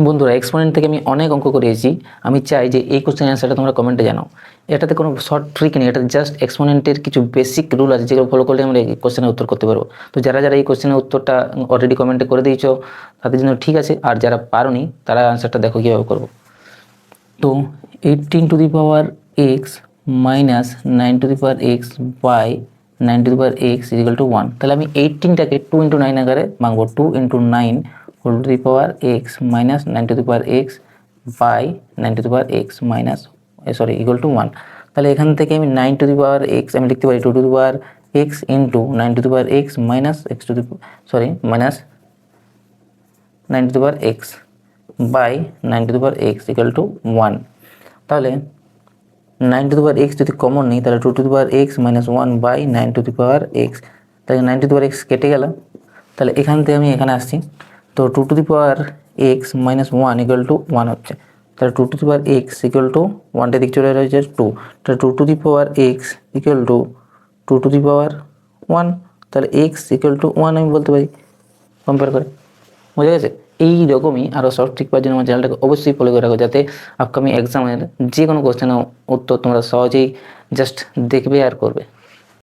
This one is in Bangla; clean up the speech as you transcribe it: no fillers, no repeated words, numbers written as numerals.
বন্ধুরা, এক্সপোনেন্ট থেকে আমি অনেক অঙ্ক করিয়েছি। আমি চাই যে এই কোশ্চেন অ্যান্সারটা তোমরা কমেন্টে জানাও। এটাতে কোনো শর্ট ট্রিক নেই, এটা জাস্ট এক্সপোনেন্টের কিছু বেসিক রুল আছে যেগুলো ফলো করলে আমরা এই কোশ্চেনের উত্তর করতে পারবো। তো যারা যারা এই কোশ্চেনের উত্তরটা অলরেডি কমেন্টে করে দিয়েছো তাদের জন্য ঠিক আছে, আর যারা পারোনি তারা অ্যান্সারটা দেখো কীভাবে করবো। তো 18 to the power x minus 9 to the power x by 9 to the power x is equal to 1। তাহলে আমি 18টাকে 2 into 9 আকারে ভাঙবো। 2 into 9 whole to the power x minus 9 to the power x by 9 to the power x minus equal to 1। তাহলে এখান থেকে আমি 9 to the power x আমি লিখতে পারি 2 to the power x into 9 to the power x minus minus 9 to the power x by 9 to the power x equal to 1। তাহলে 9 to the power x যদি কমন নিই তাহলে 2 to the power x minus 1 by 9 to the power x। তাহলে 9 to the power x কেটে গেল। তাহলে এখান থেকে আমি এখানে আসছি, তো 2 to the power x minus 1 equal to 1 হচ্ছে। তাহলে 2 to the power x equal to 1টা দিক চলে রয়েছে 2। তাহলে 2 to the power x equal two 2 to the power 1। তাহলে x ইকুয়াল টু 1 আমি বলতে পারি কম্পেয়ার করে। বোঝা গেছে? এই রকমই আরও সঠিক ঠিক পাওয়ার জন্য আমার চ্যানেলটাকে অবশ্যই ফলো করে রাখো, যাতে আপকামিং এক্সামের যে কোনো কোশ্চেনের উত্তর তোমরা সহজেই জাস্ট দেখবে আর করবে।